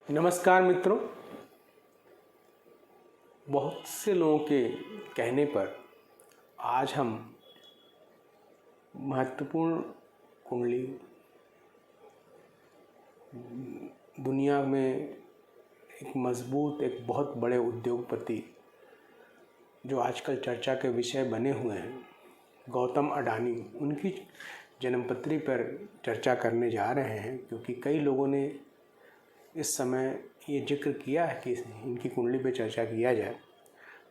नमस्कार मित्रों। बहुत से लोगों के कहने पर आज हम महत्वपूर्ण कुंडली दुनिया में एक मजबूत, एक बहुत बड़े उद्योगपति जो आजकल चर्चा के विषय बने हुए हैं, गौतम अडानी, उनकी जन्मपत्री पर चर्चा करने जा रहे हैं। क्योंकि कई लोगों ने इस समय ये जिक्र किया है कि इनकी कुंडली पे चर्चा किया जाए,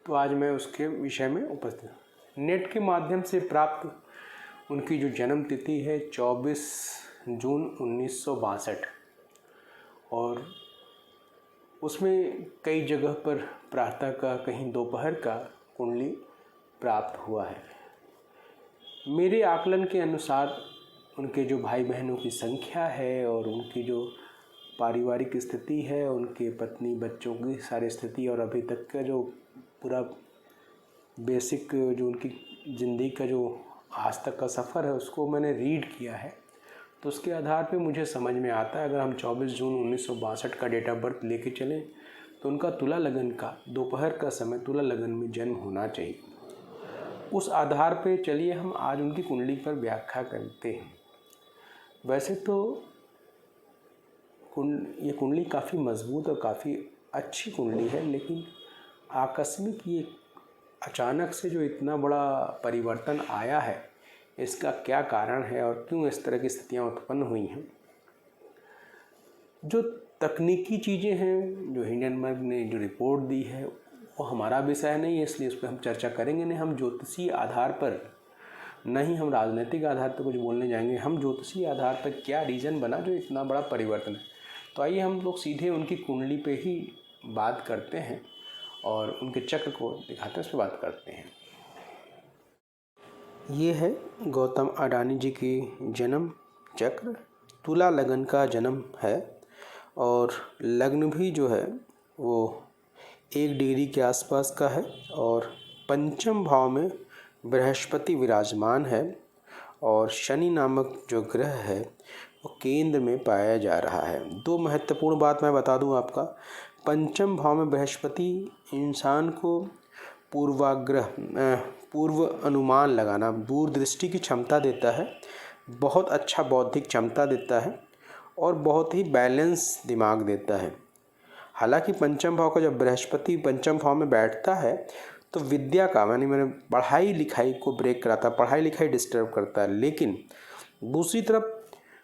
तो आज मैं उसके विषय में उपस्थित हूँ। नेट के माध्यम से प्राप्त उनकी जो जन्म तिथि है 24 जून 1962 और उसमें कई जगह पर प्रातः का, कहीं दोपहर का कुंडली प्राप्त हुआ है। मेरे आकलन के अनुसार उनके जो भाई बहनों की संख्या है और उनकी जो पारिवारिक स्थिति है, उनके पत्नी बच्चों की सारी स्थिति और अभी तक का जो पूरा बेसिक जो उनकी ज़िंदगी का जो आज तक का सफ़र है उसको मैंने रीड किया है, तो उसके आधार पे मुझे समझ में आता है अगर हम 24 जून 1962 का डेट ऑफ बर्थ लेके चलें तो उनका तुला लगन का दोपहर का समय तुला लगन में जन्म होना चाहिए। उस आधार पे चलिए हम आज उनकी कुंडली पर व्याख्या करते हैं। वैसे तो ये कुंडली काफ़ी मजबूत और काफ़ी अच्छी कुंडली है, लेकिन आकस्मिक ये अचानक से जो इतना बड़ा परिवर्तन आया है, इसका क्या कारण है और क्यों इस तरह की स्थितियाँ उत्पन्न हुई हैं। जो तकनीकी चीज़ें हैं, जो हिंडनबर्ग ने जो रिपोर्ट दी है, वो हमारा विषय नहीं है, इसलिए उस पर हम चर्चा करेंगे नहीं। हम ज्योतिषीय आधार पर नहीं, हम राजनीतिक आधार पर कुछ बोलने जाएंगे। हम ज्योतिषीय आधार पर क्या रीज़न बना जो इतना बड़ा परिवर्तन है। तो आइए हम लोग सीधे उनकी कुंडली पे ही बात करते हैं और उनके चक्र को दिखाते हैं, उस पर बात करते हैं। ये है गौतम अडानी जी की जन्म चक्र। तुला लगन का जन्म है और लग्न भी जो है वो 1 डिग्री के आसपास का है और पंचम भाव में बृहस्पति विराजमान है और शनि नामक जो ग्रह है वो केंद्र में पाया जा रहा है। 2 महत्वपूर्ण बात मैं बता दूं आपका। पंचम भाव में बृहस्पति इंसान को पूर्व अनुमान लगाना, दूरदृष्टि की क्षमता देता है, बहुत अच्छा बौद्धिक क्षमता देता है और बहुत ही बैलेंस दिमाग देता है। हालांकि पंचम भाव का जब बृहस्पति पंचम भाव में बैठता है तो विद्या का मैंने पढ़ाई लिखाई को ब्रेक कराता, पढ़ाई लिखाई डिस्टर्ब करता है। लेकिन दूसरी तरफ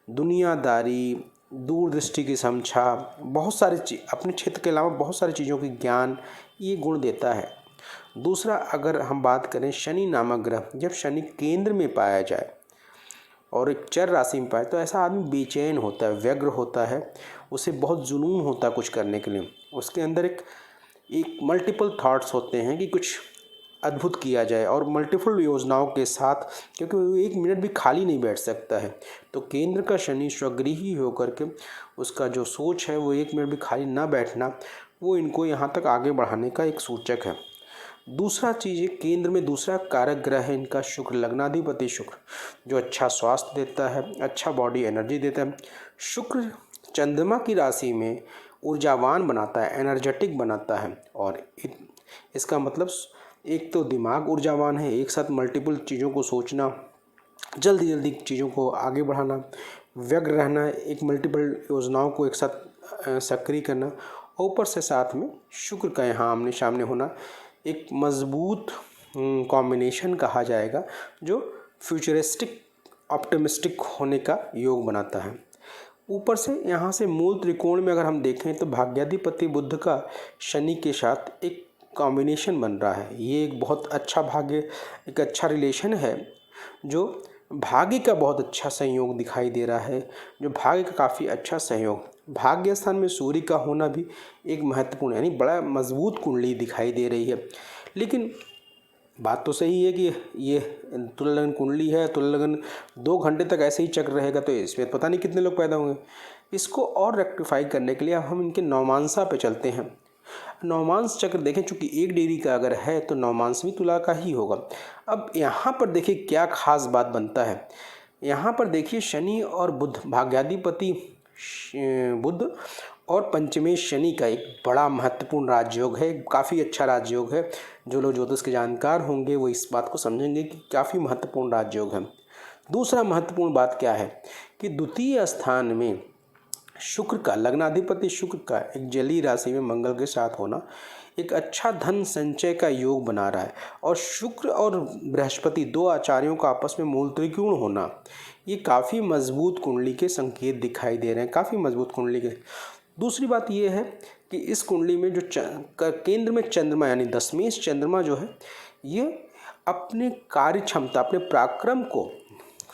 दुनियादारी, दूरदृष्टि की समझा, बहुत सारी अपने क्षेत्र के अलावा बहुत सारी चीज़ों की ज्ञान, ये गुण देता है। दूसरा, अगर हम बात करें शनि नामक ग्रह, जब शनि केंद्र में पाया जाए और एक चर राशि में पाए तो ऐसा आदमी बेचैन होता है, व्यग्र होता है, उसे बहुत जुनून होता है कुछ करने के लिए। उसके अंदर एक मल्टीपल थॉट्स होते हैं कि कुछ अद्भुत किया जाए और मल्टीपल योजनाओं के साथ, क्योंकि वो 1 मिनट भी खाली नहीं बैठ सकता है। तो केंद्र का शनि स्वगृही होकर के उसका जो सोच है वो 1 मिनट भी खाली ना बैठना, वो इनको यहाँ तक आगे बढ़ाने का एक सूचक है। दूसरा चीज़ है, केंद्र में दूसरा कारक ग्रह है इनका शुक्र, लग्नाधिपति शुक्र, जो अच्छा स्वास्थ्य देता है, अच्छा बॉडी एनर्जी देता है। शुक्र चंद्रमा की राशि में ऊर्जावान बनाता है, एनर्जेटिक बनाता है और इसका मतलब एक तो दिमाग ऊर्जावान है, एक साथ मल्टीपल चीज़ों को सोचना, जल्दी जल्दी चीज़ों को आगे बढ़ाना, व्यग्र रहना, एक मल्टीपल योजनाओं को एक साथ सक्रिय करना, और ऊपर से साथ में शुक्र का यहाँ आमने सामने होना, एक मजबूत कॉम्बिनेशन कहा जाएगा जो फ्यूचरिस्टिक ऑप्टिमिस्टिक होने का योग बनाता है। ऊपर से यहाँ से मूल त्रिकोण में अगर हम देखें तो भाग्याधिपति बुध का शनि के साथ एक कॉम्बिनेशन बन रहा है। ये एक बहुत अच्छा भाग्य, एक अच्छा रिलेशन है जो भाग्य का बहुत अच्छा संयोग दिखाई दे रहा है, जो भाग्य का काफ़ी अच्छा संयोग। भाग्य स्थान में सूर्य का होना भी एक महत्वपूर्ण, यानी बड़ा मजबूत कुंडली दिखाई दे रही है। लेकिन बात तो सही है कि ये तुला लगन कुंडली है, तुला लगन 2 घंटे तक ऐसे ही चक्र रहेगा तो इसमें पता नहीं कितने लोग पैदा होंगे। इसको और रेक्टिफाई करने के लिए अब हम इनके नवमांसा पे चलते हैं। नवमांस चक्र देखें, चूँकि 1 डिग्री का अगर है तो नवमांस भी तुला का ही होगा। अब यहाँ पर देखिए क्या खास बात बनता है। यहाँ पर देखिए शनि और बुध, भाग्याधिपति बुध और पंचमेश शनि का एक बड़ा महत्वपूर्ण राजयोग है, काफ़ी अच्छा राजयोग है। जो लोग ज्योतिष के जानकार होंगे वो इस बात को समझेंगे कि काफ़ी महत्वपूर्ण राजयोग है। दूसरा महत्वपूर्ण बात क्या है कि द्वितीय स्थान में शुक्र का, लग्नाधिपति शुक्र का एक जलीय राशि में मंगल के साथ होना एक अच्छा धन संचय का योग बना रहा है। और शुक्र और बृहस्पति दो आचार्यों का आपस में मूल त्रिकोण होना, ये काफ़ी मजबूत कुंडली के संकेत दिखाई दे रहे हैं, काफ़ी मजबूत कुंडली के। दूसरी बात ये है कि इस कुंडली में जो केंद्र में चंद्रमा यानी दशमेश चंद्रमा जो है, ये अपने कार्य क्षमता, अपने पराक्रम को,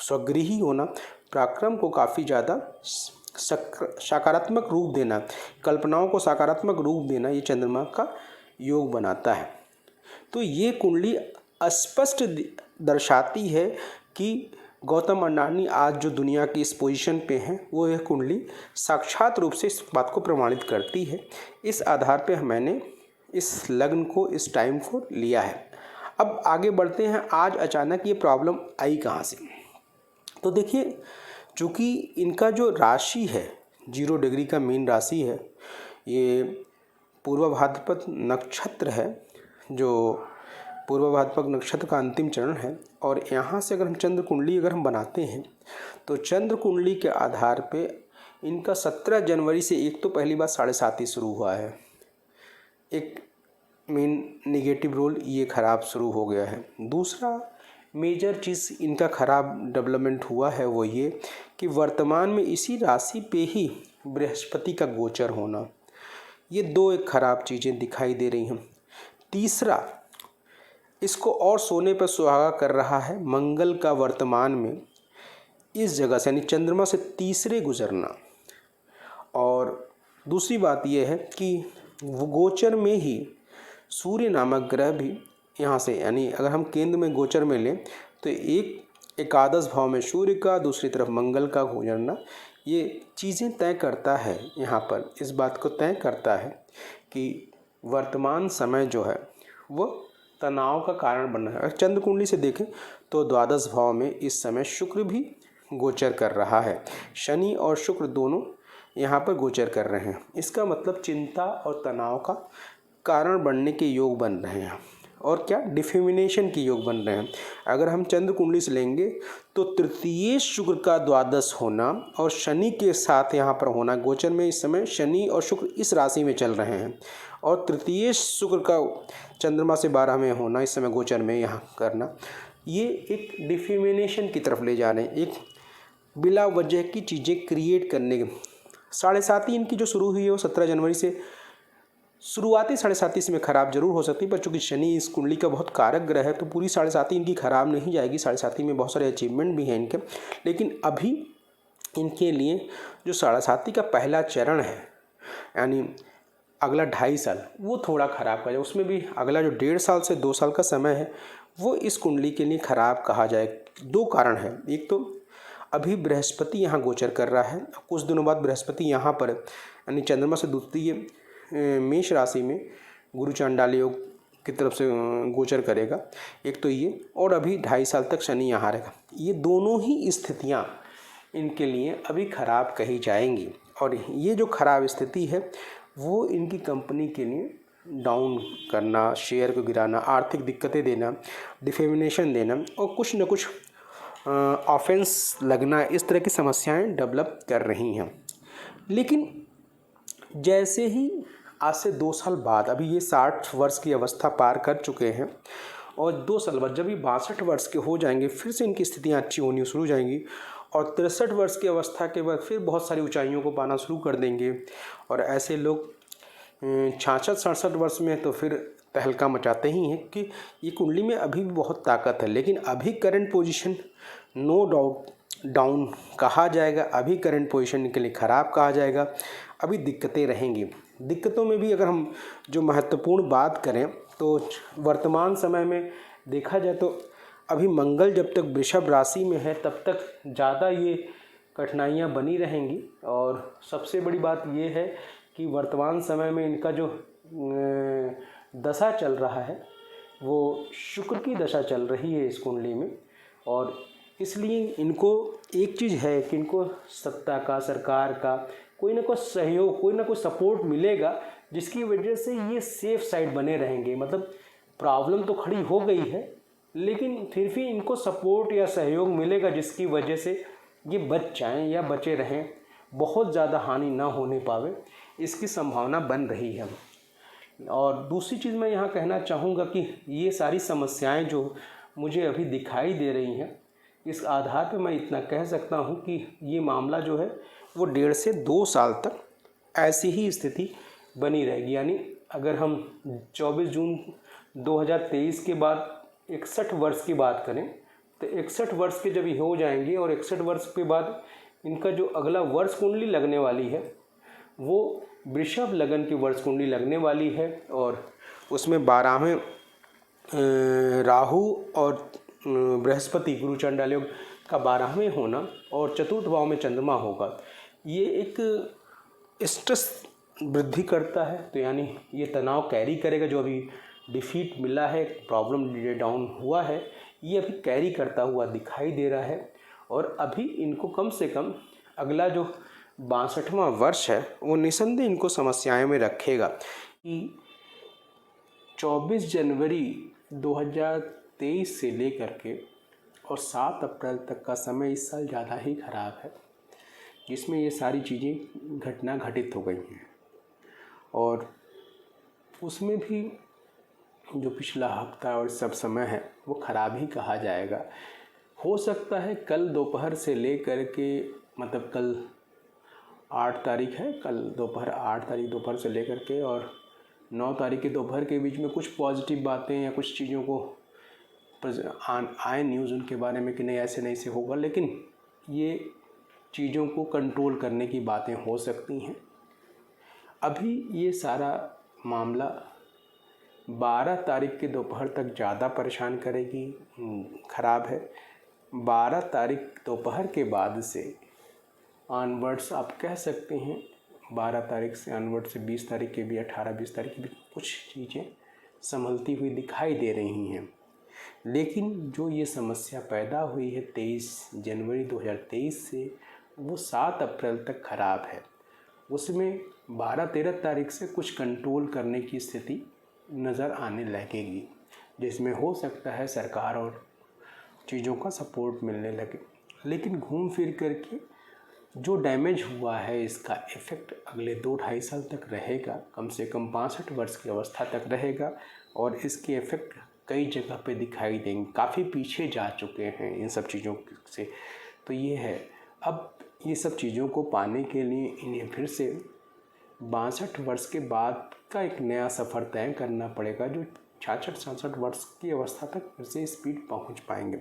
स्वगृही होना, पराक्रम को काफ़ी ज़्यादा सकारात्मक रूप देना, कल्पनाओं को सकारात्मक रूप देना, ये चंद्रमा का योग बनाता है। तो ये कुंडली स्पष्ट दर्शाती है कि गौतम अडानी आज जो दुनिया की इस पोजीशन पे हैं, वो यह कुंडली साक्षात रूप से इस बात को प्रमाणित करती है। इस आधार पे मैंने इस लग्न को, इस टाइम को लिया है। अब आगे बढ़ते हैं, आज अचानक ये प्रॉब्लम आई कहाँ से। तो देखिए, चूँकि इनका जो राशि है 0 डिग्री का मीन राशि है, ये पूर्व भाद्रपद नक्षत्र है, जो पूर्व भाद्रपद नक्षत्र का अंतिम चरण है। और यहाँ से अगर हम चंद्र कुंडली अगर हम बनाते हैं तो चंद्र कुंडली के आधार पे इनका 17 जनवरी से एक तो पहली बार 7.5 शुरू हुआ है, एक मेन नेगेटिव रोल ये ख़राब शुरू हो गया है। दूसरा मेजर चीज़ इनका ख़राब डेवलपमेंट हुआ है वो ये कि वर्तमान में इसी राशि पे ही बृहस्पति का गोचर होना, ये दो एक ख़राब चीज़ें दिखाई दे रही हैं। तीसरा, इसको और सोने पर सुहागा कर रहा है मंगल का वर्तमान में इस जगह से यानी चंद्रमा से तीसरे गुजरना। और दूसरी बात यह है कि वो गोचर में ही सूर्य नामक ग्रह भी यहाँ से, यानी अगर हम केंद्र में गोचर में लें तो एक एकादश भाव में सूर्य का, दूसरी तरफ मंगल का गुजरना, ये चीज़ें तय करता है, यहाँ पर इस बात को तय करता है कि वर्तमान समय जो है वो तनाव का कारण बन रहा है। अगर चंद्र कुंडली से देखें तो द्वादश भाव में इस समय शुक्र भी गोचर कर रहा है, शनि और शुक्र दोनों यहाँ पर गोचर कर रहे हैं। इसका मतलब चिंता और तनाव का कारण बनने के योग बन रहे हैं, और क्या, डिफिमिनेशन के योग बन रहे हैं। अगर हम चंद्र कुंडली से लेंगे तो तृतीय शुक्र का द्वादश होना और शनि के साथ यहाँ पर होना, गोचर में इस समय शनि और शुक्र इस राशि में चल रहे हैं, और तृतीय शुक्र का चंद्रमा से 12 में होना इस समय गोचर में यहाँ करना, ये एक डिफिमिनेशन की तरफ ले जा रहे हैं, एक बिला वजह की चीज़ें क्रिएट करने के। 7.5 इनकी जो शुरू हुई है वो 17 जनवरी से, शुरुआती 7.5 में ख़राब जरूर हो सकती है, पर चूँकि शनि इस कुंडली का बहुत कारक ग्रह है तो पूरी 7.5 इनकी ख़राब नहीं जाएगी। 7.5 में बहुत सारे अचीवमेंट भी हैं इनके, लेकिन अभी इनके लिए जो 7.5 का पहला चरण है, यानी अगला 2.5 साल, वो थोड़ा ख़राब कहा जाए। उसमें भी अगला जो 1.5 साल से 2 साल का समय है वो इस कुंडली के लिए ख़राब कहा जाए। दो कारण है, एक तो अभी बृहस्पति यहाँ गोचर कर रहा है, कुछ दिनों बाद बृहस्पति यहाँ पर यानी चंद्रमा से द्वितीय मेष राशि में गुरु चांडाल योग की तरफ से गोचर करेगा, एक तो ये, और अभी 2.5 साल तक शनि यहाँ रहेगा। ये दोनों ही स्थितियाँ इनके लिए अभी ख़राब कही जाएंगी, और ये जो ख़राब स्थिति है वो इनकी कंपनी के लिए डाउन करना, शेयर को गिराना, आर्थिक दिक्कतें देना, डिफेमिनेशन देना और कुछ न कुछ ऑफेंस लगना, इस तरह की समस्याएं डेवलप कर रही हैं। लेकिन जैसे ही आज से 2 साल बाद, अभी ये 60 वर्ष की अवस्था पार कर चुके हैं, और 2 साल बाद जब ये 62 वर्ष के हो जाएंगे फिर से इनकी स्थितियाँ अच्छी होनी शुरू हो जाएंगी, और 63 वर्ष की अवस्था के बाद फिर बहुत सारी ऊंचाइयों को पाना शुरू कर देंगे। और ऐसे लोग 66-67 वर्ष में तो फिर तहलका मचाते ही हैं कि ये कुंडली में अभी भी बहुत ताकत है। लेकिन अभी current position no doubt down कहा जाएगा, अभी करंट पोजीशन के लिए ख़राब कहा जाएगा, अभी दिक्कतें रहेंगी। दिक्कतों में भी अगर हम जो महत्वपूर्ण बात करें तो वर्तमान समय में देखा जाए तो अभी मंगल जब तक वृषभ राशि में है तब तक ज़्यादा ये कठिनाइयाँ बनी रहेंगी। और सबसे बड़ी बात ये है कि वर्तमान समय में इनका जो दशा चल रहा है वो शुक्र की दशा चल रही है इस कुंडली में, और इसलिए इनको एक चीज़ है कि इनको सत्ता का, सरकार का कोई ना कोई सहयोग, कोई ना कोई सपोर्ट मिलेगा, जिसकी वजह से ये सेफ साइड बने रहेंगे। मतलब प्रॉब्लम तो खड़ी हो गई है, लेकिन फिर भी इनको सपोर्ट या सहयोग मिलेगा, जिसकी वजह से ये बच जाएं या बचे रहें, बहुत ज़्यादा हानि ना होने पावे, इसकी संभावना बन रही है। और दूसरी चीज़ मैं यहाँ कहना चाहूँगा कि ये सारी समस्याएं जो मुझे अभी दिखाई दे रही हैं, इस आधार पर मैं इतना कह सकता हूँ कि ये मामला जो है वो 1.5 से 2 साल तक ऐसी ही स्थिति बनी रहेगी। यानी अगर हम 24 जून 2023 के बाद 61 वर्ष की बात करें, तो 61 वर्ष के जब ये हो जाएंगे और 61 वर्ष के बाद इनका जो अगला वर्ष कुंडली लगने वाली है वो वृषभ लगन की वर्ष कुंडली लगने वाली है, और उसमें 12वें राहु और बृहस्पति गुरु चंडाल योग का 12वें होना और चतुर्थ भाव में चंद्रमा होगा। ये एक स्ट्रेस वृद्धि करता है, तो यानी ये तनाव कैरी करेगा। जो अभी डिफीट मिला है, प्रॉब्लम डाउन हुआ है, ये अभी कैरी करता हुआ दिखाई दे रहा है। और अभी इनको कम से कम अगला जो 62वां वर्ष है वो निसंदेह इनको समस्याएं में रखेगा। कि 24 जनवरी 2023 से लेकर के और 7 अप्रैल तक का समय इस साल ज़्यादा ही ख़राब है, जिसमें ये सारी चीज़ें घटना घटित हो गई हैं। और उसमें भी जो पिछला हफ्ता और सब समय है वो ख़राब ही कहा जाएगा। हो सकता है कल दोपहर से लेकर के, मतलब कल 8 तारीख है, कल दोपहर 8 तारीख दोपहर से लेकर के और 9 तारीख के दोपहर के बीच में कुछ पॉजिटिव बातें या कुछ चीज़ों को आए न्यूज़ उनके बारे में कि नहीं ऐसे नहीं से होगा, लेकिन ये चीज़ों को कंट्रोल करने की बातें हो सकती हैं। अभी ये सारा मामला 12 तारीख के दोपहर तक ज़्यादा परेशान करेगी, ख़राब है। 12 तारीख दोपहर के बाद से ऑनवर्ड्स आप कह सकते हैं, 12 तारीख से ऑनवर्ड से 20 तारीख के भी, 18-20 तारीख के भी कुछ चीज़ें संभलती हुई दिखाई दे रही हैं। लेकिन जो ये समस्या पैदा हुई है 23 जनवरी 2023 से, वो 7 अप्रैल तक ख़राब है। उसमें 12-13 तारीख से कुछ कंट्रोल करने की स्थिति नज़र आने लगेगी, जिसमें हो सकता है सरकार और चीज़ों का सपोर्ट मिलने लगे। लेकिन घूम फिर करके जो डैमेज हुआ है इसका इफ़ेक्ट अगले 2-2.5 साल तक रहेगा, कम से कम 65 वर्ष की अवस्था तक रहेगा। और इसके इफ़ेक्ट कई जगह पे दिखाई देंगे, काफ़ी पीछे जा चुके हैं इन सब चीज़ों से। तो ये है, अब ये सब चीज़ों को पाने के लिए इन्हें फिर से 62 वर्ष के बाद का एक नया सफ़र तय करना पड़ेगा, जो 66-67 वर्ष की अवस्था तक फिर से स्पीड पहुंच पाएंगे।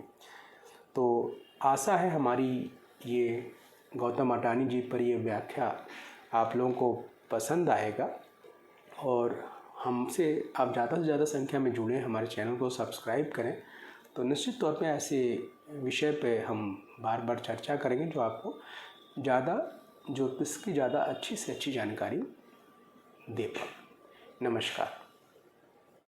तो आशा है हमारी ये गौतम अटानी जी पर ये व्याख्या आप लोगों को पसंद आएगा, और हमसे आप ज़्यादा से ज़्यादा संख्या में जुड़ें, हमारे चैनल को सब्सक्राइब करें। तो निश्चित तौर पे ऐसे विषय पे हम बार बार चर्चा करेंगे जो आपको ज़्यादा ज्योतिष की ज़्यादा अच्छी से अच्छी जानकारी दे पाए। नमस्कार।